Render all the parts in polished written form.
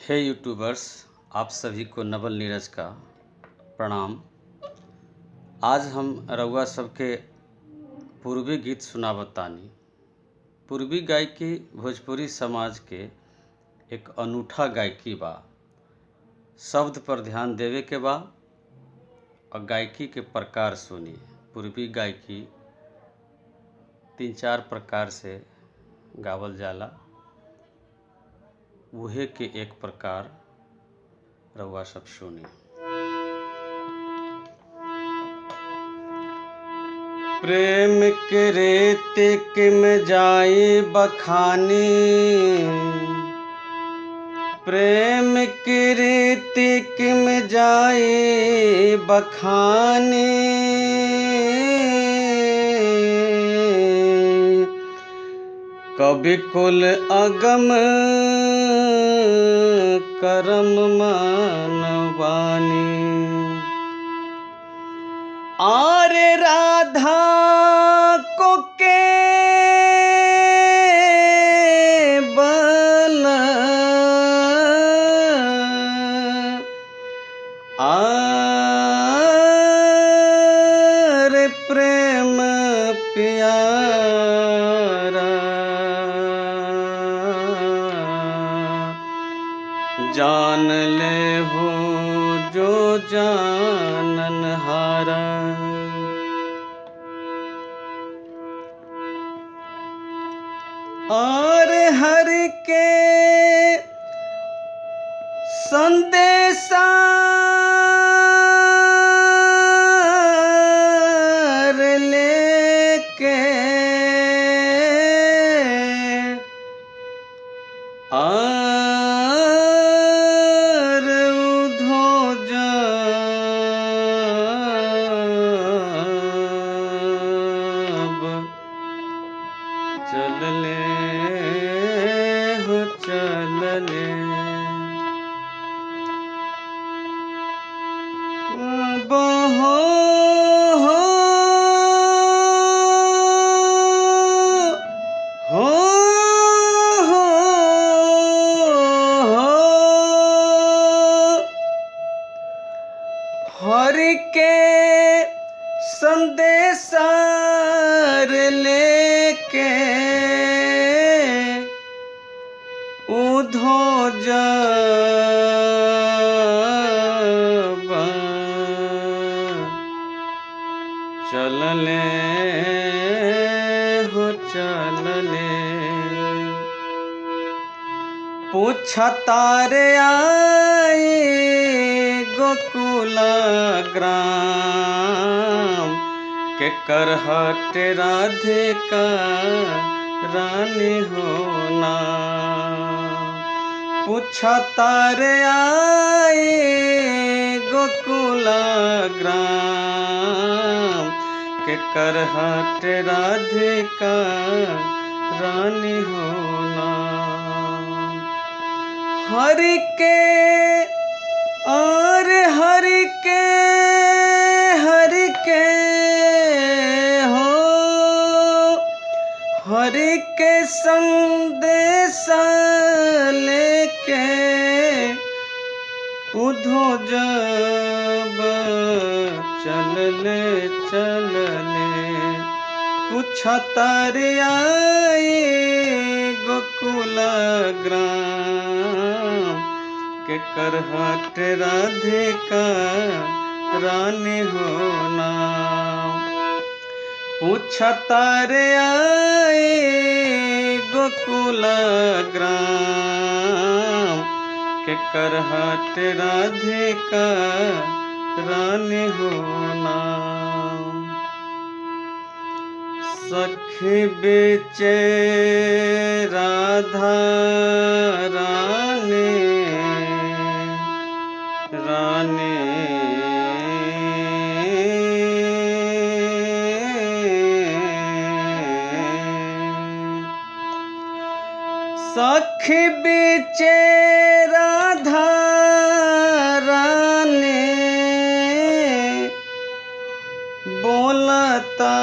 हे यूट्यूबर्स, आप सभी को नवल नीरज का प्रणाम। आज हम रउआ सबके पूर्वी गीत सुनावतानी। पूर्वी गायकी भोजपुरी समाज के एक अनूठा गायकी बा। शब्द पर ध्यान देवे के बा और गायकी के प्रकार सुनी। पूर्वी गायकी 3-4 प्रकार से गावल जाला, उहे के एक प्रकार रउआ सब सुनी। प्रेम के रेत में जाए बखानी, प्रेम के रेत में जाए बखानी, कभी कुल अगम करम मानवानी। आरे राधा को के बल आरे प्रेम प्यारा, जान ले हो जो जानन हारा। और हर के संदेशा लेके चल ले हो चल ले, बहो हो हर के संदेशार लेके उधो जब चल ले हो चल ले। पूछा तारे आए गोकुल ग्राम, के करहट राधिका रानी होना। पूछा तारे आए गोकुल ग्राम, के करहट राधिका रानी होना। हरि के और हरि के हो, हरि के संदेशा लेके उधो जब चल ले चल ले। पूछा तारे आए गोकुल ग्राम, के करहट राधिका रानी होना। पूछा तारे आए गोकुल ग्राम, के करहट राधिका रानी होना। सखी बेचे राधा रानी, रानी सखी बेचे राधा रानी, बोलता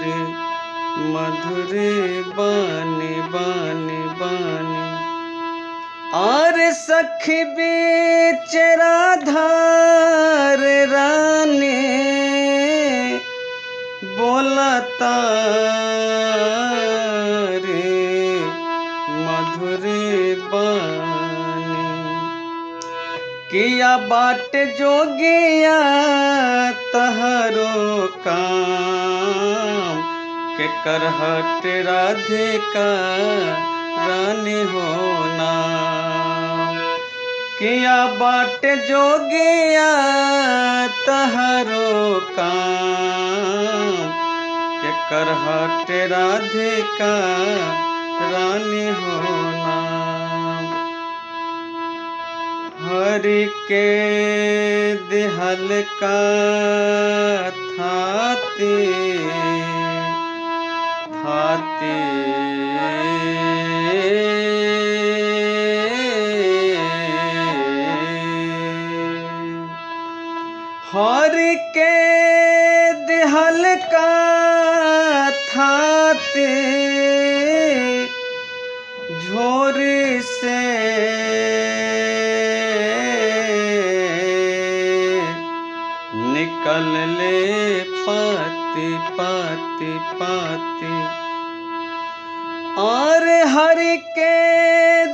रे मधुर सखी बीच राधार रानी बोलता रे मधुरे बानी। किया बाट जोगिया तहरो काम के करहट राधिका रानी होना। किया बाट जोगिया तहरो काम के करहट राधिका रानी होना। हरि के दिहल का थाती थाती हरि के दिहल का थाती झोर से निकल ले पाती पाती पाती। और हरि के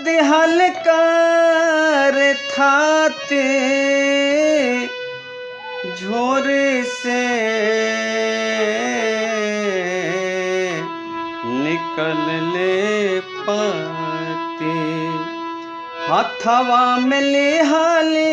दिहल कार थाते झोर से निकल ले पाती। हथवा में लिहाले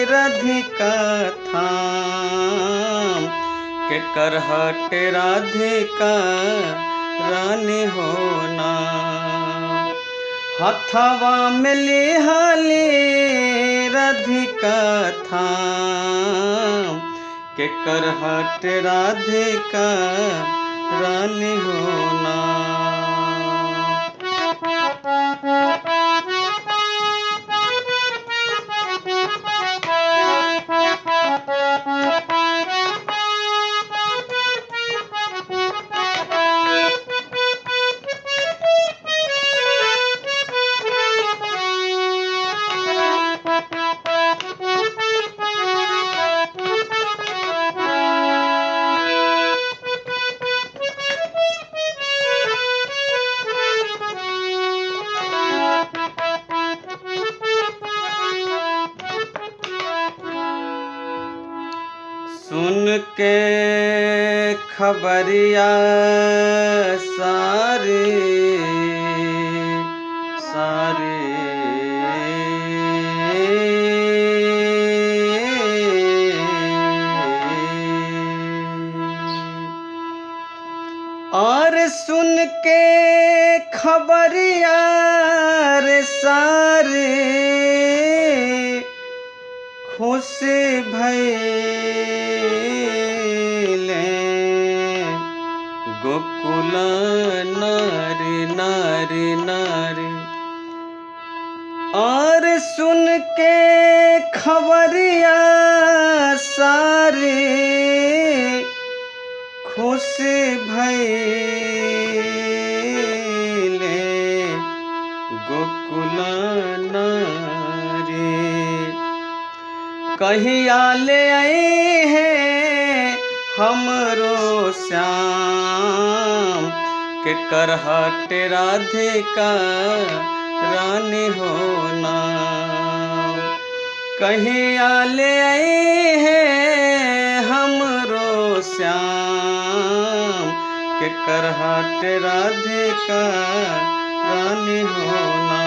राधिका थाम के करहट राधिका रानी होना। हथवा में लिहाले राधिका थाम के करहट राधिका रानी होना। सुन के खबरिया सारे सारे और सुन के खबरिया रे सारे खुश भइले गोकुल नारी नारी नारी। और सुन के खबरिया सारे खुश भइले गोकुल नारी। कहिया ले आई है हमरो श्याम के करहट राधिका रानी होना। कहिया ले आई है हमरो श्याम के करहट राधिका रानी होना।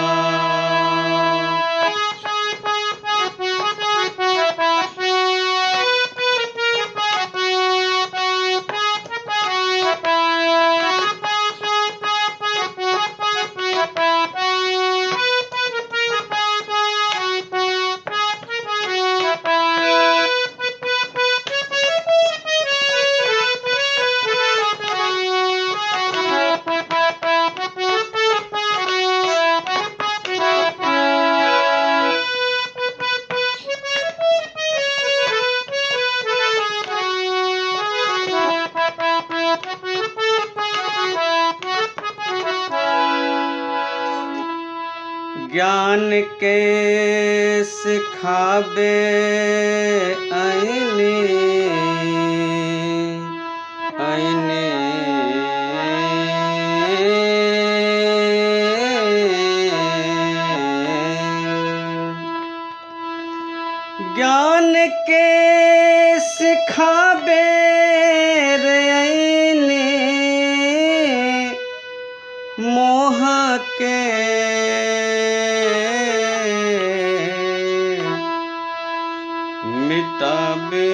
ज्ञान के सिखाबे आईने आईने ज्ञान के सिखाबे आईने मोह के मिटाबे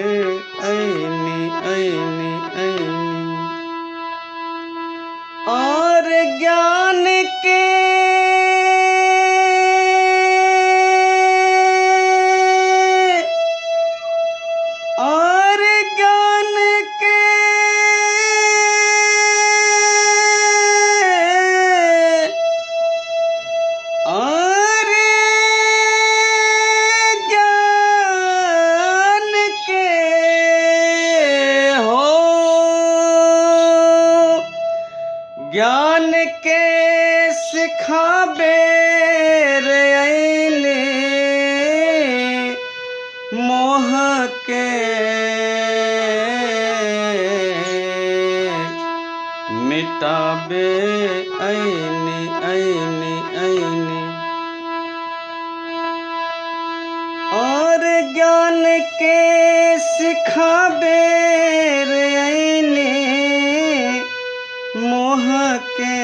आईनी आईनी आईनी और ज्ञान के ज्ञान के सिखाबे आईने मोह के मिटाबे आईनी आईनी आईनी और ज्ञान के सिखाबे आईने मोह के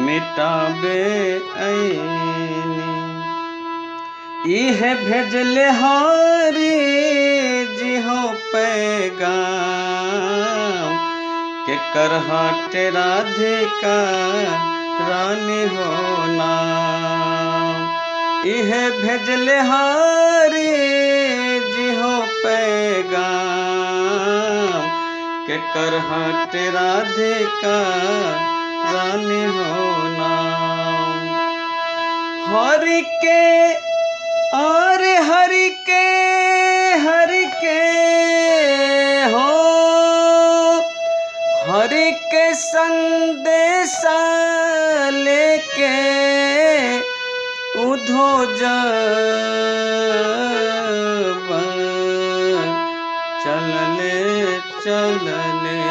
मिटाबे आईनी इह भेजले हारी जिहो पैगाम के करहट राधिका रानी हो नाम इह भेजले हारी जिहो पैगाम के करहट राधिका रानी हो नाम हरि के और हरि के हो हरि के संदेशा लेके उधो जब चलले चलले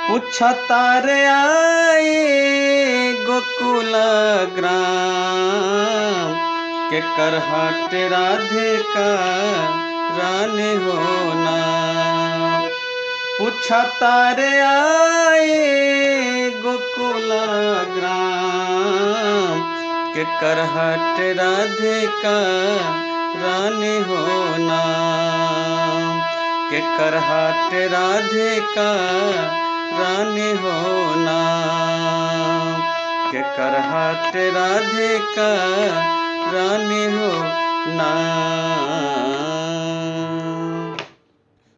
पूछतारे आई गोकुल ग्राम के करहट राधिका रानी हो नाम पूछतारे आई गोकुल ग्राम के करहट राधिका रानी हो नाम के करहट राधिका रानी हो नाम के करहट राधिका रानी हो नाम।